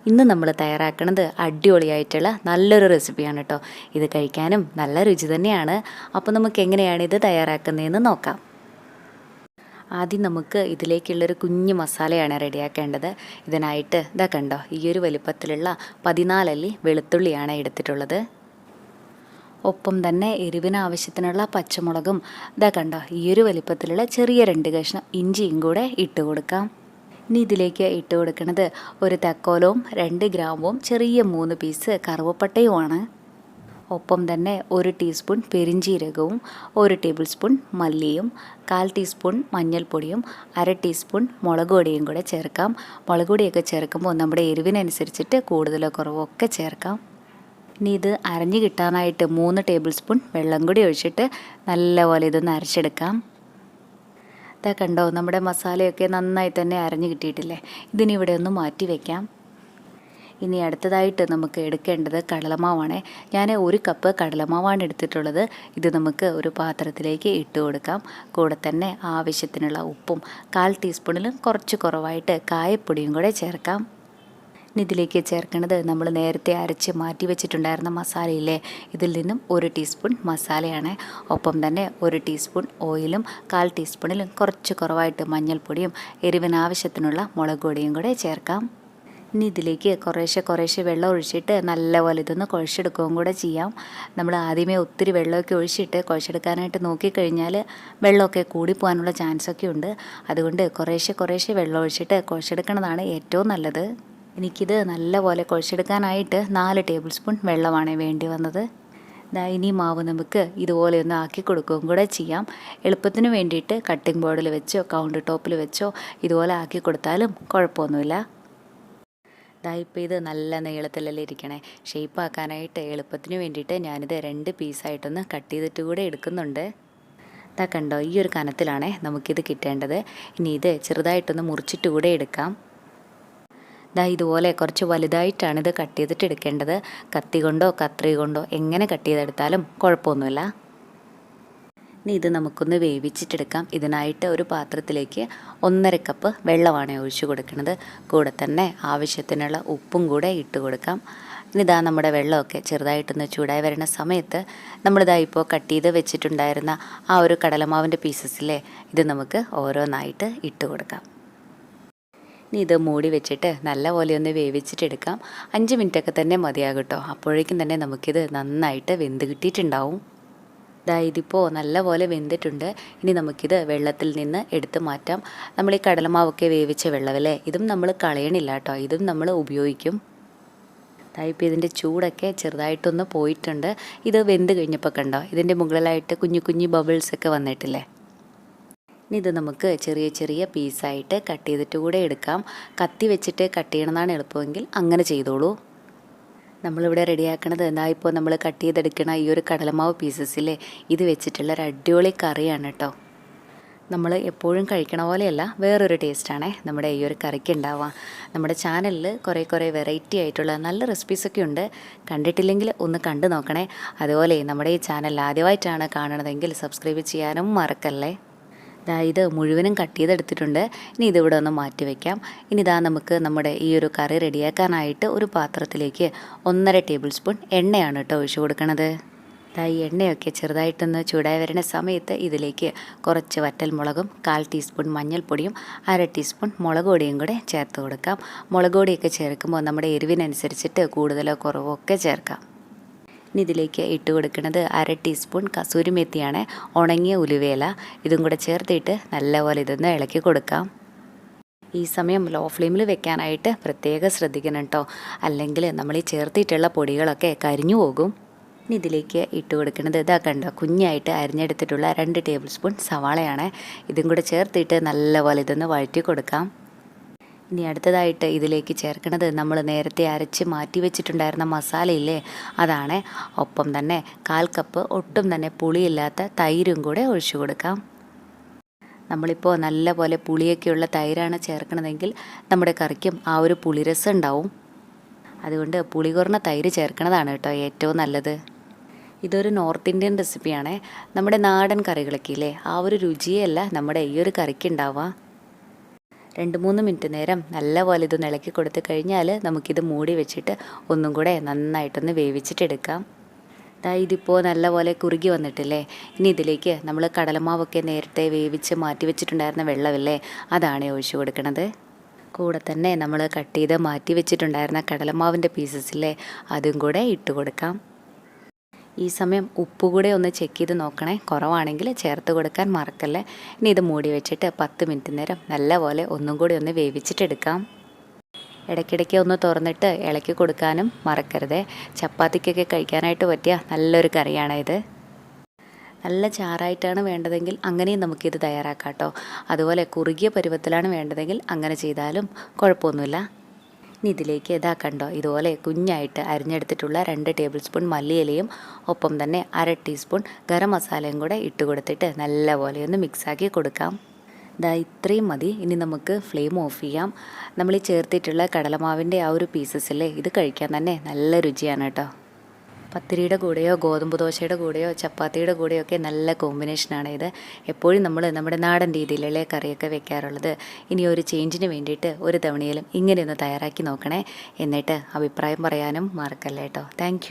ഇന്ന് നമ്മൾ തയ്യാറാക്കുന്നത് അടിപൊളിയായിട്ടുള്ള നല്ലൊരു റെസിപ്പിയാണ് കേട്ടോ. ഇത് കഴിക്കാനും നല്ല രുചി തന്നെയാണ്. അപ്പോൾ നമുക്ക് എങ്ങനെയാണ് ഇത് തയ്യാറാക്കുന്നതെന്ന് നോക്കാം. ആദ്യം നമുക്ക് ഇതിലേക്കുള്ളൊരു കുഞ്ഞു മസാലയാണ് റെഡിയാക്കേണ്ടത്. ഇതിനായിട്ട് ഇതാ കണ്ടോ, ഈ ഒരു വലിപ്പത്തിലുള്ള 14 അല്ലി വെളുത്തുള്ളിയാണ് എടുത്തിട്ടുള്ളത്. ഒപ്പം തന്നെ എരിവിന് ആവശ്യത്തിനുള്ള പച്ചമുളകും ഇതാ കണ്ടോ, ഈ ഒരു വലിപ്പത്തിലുള്ള ചെറിയ 2 കഷ്ണം ഇഞ്ചിയും കൂടെ ഇട്ട് കൊടുക്കാം. ഇനി ഇതിലേക്ക് ഇട്ട് കൊടുക്കുന്നത് ഒരു തക്കോലവും 2 ഗ്രാമ്പും ചെറിയ 3 പീസ് കറുവപ്പട്ടയുമാണ്. ഒപ്പം തന്നെ 1 ടീസ്പൂൺ പെരിഞ്ജീരകവും 1 ടേബിൾ സ്പൂൺ മല്ലിയും 1/4 ടീസ്പൂൺ മഞ്ഞൾപ്പൊടിയും 1/2 ടീസ്പൂൺ മുളക് പൊടിയും കൂടെ ചേർക്കാം. മുളക് പൊടിയൊക്കെ ചേർക്കുമ്പോൾ നമ്മുടെ എരിവിനനുസരിച്ചിട്ട് കൂടുതലോ കുറവോ ഒക്കെ ചേർക്കാം. ഇനി ഇത് അരഞ്ഞു കിട്ടാനായിട്ട് 3 ടേബിൾ സ്പൂൺ വെള്ളം കൂടി ഒഴിച്ചിട്ട് നല്ലപോലെ ഇതൊന്ന് അരച്ചെടുക്കാം. ഇതാ കണ്ടോ, നമ്മുടെ മസാലയൊക്കെ നന്നായി തന്നെ അരഞ്ഞു കിട്ടിയിട്ടില്ലേ. ഇതിനിവിടെ ഒന്ന് മാറ്റി വയ്ക്കാം. ഇനി അടുത്തതായിട്ട് നമുക്ക് എടുക്കേണ്ടത് കടലമാവാണ്. ഞാൻ 1 കപ്പ് കടലമാവാണ് എടുത്തിട്ടുള്ളത്. ഇത് നമുക്ക് ഒരു പാത്രത്തിലേക്ക് ഇട്ട് കൊടുക്കാം. കൂടെ തന്നെ ആവശ്യത്തിനുള്ള ഉപ്പും 1/4 ടീസ്പൂണിലും കുറച്ച് കുറവായിട്ട് കായപ്പൊടിയും കൂടെ ചേർക്കാം. ഇനി ഇതിലേക്ക് ചേർക്കുന്നത് നമ്മൾ നേരത്തെ അരച്ച് മാറ്റി വെച്ചിട്ടുണ്ടായിരുന്ന മസാലയില്ലേ, ഇതിൽ നിന്നും 1 ടീസ്പൂൺ മസാലയാണ്. ഒപ്പം തന്നെ 1 ടീസ്പൂൺ ഓയിലും 1/4 ടീസ്പൂണിലും കുറച്ച് കുറവായിട്ട് മഞ്ഞൾപ്പൊടിയും എരിവിനാവശ്യത്തിനുള്ള മുളക് പൊടിയും കൂടെ ചേർക്കാം. ഇനി ഇതിലേക്ക് കുറേശ്ശെ വെള്ളം ഒഴിച്ചിട്ട് നല്ലപോലെ ഇതൊന്ന് കുഴച്ചെടുക്കുകയും കൂടെ ചെയ്യാം. നമ്മൾ ആദ്യമേ ഒത്തിരി വെള്ളമൊക്കെ ഒഴിച്ചിട്ട് കുഴച്ചെടുക്കാനായിട്ട് നോക്കിക്കഴിഞ്ഞാൽ വെള്ളമൊക്കെ കൂടിപ്പോകാനുള്ള ചാൻസൊക്കെ ഉണ്ട്. അതുകൊണ്ട് കുറേശ്ശെ വെള്ളം ഒഴിച്ചിട്ട് കുഴച്ചെടുക്കുന്നതാണ് ഏറ്റവും നല്ലത്. എനിക്കിത് നല്ലപോലെ കുഴച്ചെടുക്കാനായിട്ട് 4 ടേബിൾ സ്പൂൺ വെള്ളമാണ് വേണ്ടി വന്നത്. ഇനി മാവ് നമുക്ക് ഇതുപോലെ ഒന്ന് ആക്കി കൊടുക്കുകയും കൂടെ ചെയ്യാം. എളുപ്പത്തിന് വേണ്ടിയിട്ട് കട്ടിംഗ് ബോർഡിൽ വെച്ചോ കൗണ്ടർ ടോപ്പിൽ വെച്ചോ ഇതുപോലെ ആക്കി കൊടുത്താലും കുഴപ്പമൊന്നുമില്ല. ഇപ്പോൾ ഇത് നല്ല നീളത്തിലല്ലേ ഇരിക്കണേ. ഷേപ്പാക്കാനായിട്ട് എളുപ്പത്തിന് വേണ്ടിയിട്ട് ഞാനിത് 2 പീസായിട്ടൊന്ന് കട്ട് ചെയ്തിട്ട് കൂടെ എടുക്കുന്നുണ്ട്. കണ്ടോ, ഈ ഒരു കനത്തിലാണേ നമുക്കിത് കിട്ടേണ്ടത്. ഇനി ഇത് ചെറുതായിട്ടൊന്ന് മുറിച്ചിട്ട് കൂടെ എടുക്കാം. ഇതുപോലെ കുറച്ച് വലുതായിട്ടാണ് ഇത് കട്ട് ചെയ്തിട്ട് എടുക്കേണ്ടത്. കത്തി കൊണ്ടോ കത്രി കൊണ്ടോ എങ്ങനെ കട്ട് ചെയ്തെടുത്താലും കുഴപ്പമൊന്നുമില്ല. ഇനി ഇത് നമുക്കൊന്ന് വേവിച്ചിട്ടെടുക്കാം. ഇതിനായിട്ട് ഒരു പാത്രത്തിലേക്ക് 1.5 കപ്പ് വെള്ളമാണ് ഒഴിച്ചു കൊടുക്കുന്നത്. കൂടെ തന്നെ ആവശ്യത്തിനുള്ള ഉപ്പും കൂടെ ഇട്ട് കൊടുക്കാം. ഇനി നമ്മുടെ വെള്ളമൊക്കെ ചെറുതായിട്ടൊന്ന് ചൂടായി വരുന്ന സമയത്ത് നമ്മളിപ്പോൾ കട്ട് ചെയ്ത് വെച്ചിട്ടുണ്ടായിരുന്ന ആ ഒരു കടലമാവിൻ്റെ പീസസിലെ ഇത് നമുക്ക് ഓരോന്നായിട്ട് ഇട്ട് കൊടുക്കാം. ഇനി ഇത് മൂടി വെച്ചിട്ട് നല്ലപോലെ ഒന്ന് വേവിച്ചിട്ടെടുക്കാം. 5 മിനിറ്റൊക്കെ തന്നെ മതിയാകും കേട്ടോ. അപ്പോഴേക്കും തന്നെ നമുക്കിത് നന്നായിട്ട് വെന്ത് കിട്ടിയിട്ടുണ്ടാവും. ഇതിപ്പോൾ നല്ലപോലെ വെന്തിട്ടുണ്ട്. ഇനി നമുക്കിത് വെള്ളത്തിൽ നിന്ന് എടുത്ത് മാറ്റാം. നമ്മൾ ഈ കടലമാവൊക്കെ വേവിച്ച വെള്ളമല്ലേ, ഇതും നമ്മൾ കളയണില്ല കേട്ടോ, ഇതും നമ്മൾ ഉപയോഗിക്കും. ഇപ്പോൾ ഇതിൻ്റെ ചൂടൊക്കെ ചെറുതായിട്ടൊന്ന് പോയിട്ടുണ്ട്. ഇത് വെന്ത് കഴിഞ്ഞപ്പോൾ കണ്ടോ, ഇതിൻ്റെ മുകളിലായിട്ട് കുഞ്ഞു ബബിൾസൊക്കെ വന്നിട്ടില്ലേ. ഇനി ഇത് നമുക്ക് ചെറിയ പീസായിട്ട് കട്ട് ചെയ്തിട്ട് കൂടെ എടുക്കാം. കത്തി വെച്ചിട്ട് കട്ട് ചെയ്യണമെന്നാണ് എളുപ്പമെങ്കിൽ അങ്ങനെ ചെയ്തോളൂ. നമ്മളിവിടെ റെഡിയാക്കണത് ഇപ്പോൾ നമ്മൾ കട്ട് ചെയ്തെടുക്കണ ഈ ഒരു കടലമാവ് പീസസിലെ ഇത് വെച്ചിട്ടുള്ള ഒരു അടിപൊളി കറിയാണ് കേട്ടോ. നമ്മൾ എപ്പോഴും കഴിക്കണ പോലെയല്ല, വേറൊരു ടേസ്റ്റാണേ നമ്മുടെ ഈ ഒരു കറിക്ക് ഉണ്ടാവുക. നമ്മുടെ ചാനലിൽ കുറേ വെറൈറ്റി ആയിട്ടുള്ള നല്ല റെസിപ്പീസൊക്കെ ഉണ്ട്. കണ്ടിട്ടില്ലെങ്കിൽ ഒന്ന് കണ്ടു നോക്കണേ. അതുപോലെ നമ്മുടെ ഈ ചാനൽ ആദ്യമായിട്ടാണ് കാണണതെങ്കിൽ സബ്സ്ക്രൈബ് ചെയ്യാനും മറക്കല്ലേ. ഇത് മുഴുവനും കട്ട് ചെയ്തെടുത്തിട്ടുണ്ട്. ഇനി ഇതിവിടെ ഒന്ന് മാറ്റി വയ്ക്കാം. ഇനി നമുക്ക് നമ്മുടെ ഈ ഒരു കറി റെഡിയാക്കാനായിട്ട് ഒരു പാത്രത്തിലേക്ക് 1.5 ടേബിൾ സ്പൂൺ എണ്ണയാണ് കേട്ടോ ഒഴിച്ചു കൊടുക്കണത്. ഈ എണ്ണയൊക്കെ ചെറുതായിട്ടൊന്ന് ചൂടായി വരുന്ന സമയത്ത് ഇതിലേക്ക് കുറച്ച് വറ്റൽമുളകും 1/4 ടീസ്പൂൺ മഞ്ഞൾപ്പൊടിയും 1/2 ടീസ്പൂൺ മുളക് പൊടിയും കൂടെ ചേർത്ത് കൊടുക്കാം. മുളക് പൊടിയൊക്കെ ചേർക്കുമ്പോൾ നമ്മുടെ എരിവിനനുസരിച്ചിട്ട് കൂടുതലോ കുറവോ ഒക്കെ ചേർക്കാം. ഇനി ഇതിലേക്ക് ഇട്ട് കൊടുക്കുന്നത് 1/2 ടീസ്പൂൺ കസൂരി മെത്തിയാണ്, ഉണങ്ങിയ ഉലുവേല. ഇതും കൂടെ ചേർത്തിട്ട് നല്ലപോലെ ഇതൊന്ന് ഇളക്കി കൊടുക്കാം. ഈ സമയം ലോ ഫ്ലെയിമിൽ വെക്കാനായിട്ട് പ്രത്യേകം ശ്രദ്ധിക്കണം കേട്ടോ, അല്ലെങ്കിൽ നമ്മൾ ഈ ചേർത്തിട്ടുള്ള പൊടികളൊക്കെ കരിഞ്ഞു പോകും. ഇനി ഇതിലേക്ക് ഇട്ട് കൊടുക്കുന്നത് കണ്ടോ, കുഞ്ഞായിട്ട് അരിഞ്ഞെടുത്തിട്ടുള്ള 2 ടേബിൾ സ്പൂൺ സവാളയാണ്. ഇതും കൂടെ ചേർത്തിട്ട് നല്ലപോലെ ഇതൊന്ന് വഴറ്റി കൊടുക്കാം. ഇനി അടുത്തതായിട്ട് ഇതിലേക്ക് ചേർക്കുന്നത് നമ്മൾ നേരത്തെ അരച്ച് മാറ്റി വെച്ചിട്ടുണ്ടായിരുന്ന മസാലയില്ലേ, അതാണ്. ഒപ്പം തന്നെ 1/4 കപ്പ് ഒട്ടും തന്നെ പുളിയില്ലാത്ത തൈരും കൂടെ ഒഴിച്ചു കൊടുക്കാം. നമ്മളിപ്പോൾ നല്ലപോലെ പുളിയൊക്കെയുള്ള തൈരാണ് ചേർക്കണതെങ്കിൽ നമ്മുടെ കറിക്കും ആ ഒരു പുളിരസം ഉണ്ടാവും. അതുകൊണ്ട് പുളി കുറഞ്ഞ തൈര് ചേർക്കണതാണ് കേട്ടോ ഏറ്റവും നല്ലത്. ഇതൊരു നോർത്ത് ഇന്ത്യൻ റെസിപ്പിയാണ്. നമ്മുടെ നാടൻ കറികളൊക്കെ ഇല്ലേ, ആ ഒരു രുചിയല്ല നമ്മുടെ ഈ ഒരു കറിക്ക് ഉണ്ടാവുക. 2-3 മിനിറ്റ് നേരം നല്ലപോലെ ഇതൊന്ന് ഇളക്കി കൊടുത്തു കഴിഞ്ഞാൽ നമുക്കിത് മൂടി വെച്ചിട്ട് ഒന്നും കൂടെ നന്നായിട്ടൊന്ന് വേവിച്ചിട്ടെടുക്കാം. ഇതിപ്പോൾ നല്ലപോലെ കുറുകി വന്നിട്ടില്ലേ. ഇനി ഇതിലേക്ക് നമ്മൾ കടലമാവൊക്കെ നേരത്തെ വേവിച്ച് മാറ്റി വെച്ചിട്ടുണ്ടായിരുന്ന വെള്ളമില്ലേ, അതാണ് ഒഴിച്ചു കൊടുക്കണത്. കൂടെ തന്നെ നമ്മൾ കട്ട് ചെയ്ത് മാറ്റി വെച്ചിട്ടുണ്ടായിരുന്ന കടലമാവിൻ്റെ പീസസില്ലേ, അതും കൂടെ ഇട്ട് കൊടുക്കാം. ഈ സമയം ഉപ്പ് കൂടെ ഒന്ന് ചെക്ക് ചെയ്ത് നോക്കണേ, കുറവാണെങ്കിൽ ചേർത്ത് കൊടുക്കാൻ മറക്കല്ലേ. ഇനി ഇത് മൂടി വെച്ചിട്ട് 10 മിനിറ്റ് നേരം നല്ലപോലെ ഒന്നും കൂടി ഒന്ന് വേവിച്ചിട്ടെടുക്കാം. ഇടയ്ക്കിടയ്ക്ക് ഒന്ന് തുറന്നിട്ട് ഇളക്കി കൊടുക്കാനും മറക്കരുത്. ചപ്പാത്തിക്കൊക്കെ കഴിക്കാനായിട്ട് പറ്റിയ നല്ലൊരു കറിയാണ് ഇത്. നല്ല ചാറായിട്ടാണ് വേണ്ടതെങ്കിൽ അങ്ങനെയും നമുക്കിത് തയ്യാറാക്കാം കേട്ടോ. അതുപോലെ കുറുകിയ പരുവത്തിലാണ് വേണ്ടതെങ്കിൽ അങ്ങനെ ചെയ്താലും കുഴപ്പമൊന്നുമില്ല. ഇനി ഇതിലേക്ക് കണ്ടോ, ഇതുപോലെ കുഞ്ഞായിട്ട് അരിഞ്ഞെടുത്തിട്ടുള്ള 2 ടേബിൾ സ്പൂൺ മല്ലിയിലയും ഒപ്പം തന്നെ 1/2 ടീസ്പൂൺ ഗരം മസാലയും കൂടെ ഇട്ട് കൊടുത്തിട്ട് നല്ലപോലെ ഒന്ന് മിക്സാക്കി കൊടുക്കാം. ഇത്രയും മതി. ഇനി നമുക്ക് ഫ്ലെയിം ഓഫ് ചെയ്യാം. നമ്മൾ ഈ ചേർത്തിട്ടുള്ള കടലമാവിൻ്റെ ആ ഒരു പീസസില്ലേ, ഇത് കഴിക്കാൻ തന്നെ നല്ല രുചിയാണ് കേട്ടോ. പത്തിരിയുടെ കൂടെയോ ഗോതമ്പ് ദോശയുടെ കൂടെയോ ചപ്പാത്തിയുടെ കൂടെയോ ഒക്കെ നല്ല കോമ്പിനേഷനാണ് ഇത്. എപ്പോഴും നമ്മൾ നമ്മുടെ നാടൻ രീതിയിലുള്ള കറിയൊക്കെ വെക്കാറുള്ളത്. ഇനി ഒരു ചേഞ്ചിന് വേണ്ടിയിട്ട് ഒരു തവണയിലും ഇങ്ങനെയൊന്ന് തയ്യാറാക്കി നോക്കണേ. എന്നിട്ട് അഭിപ്രായം പറയാനും മറക്കല്ലേ കേട്ടോ. താങ്ക്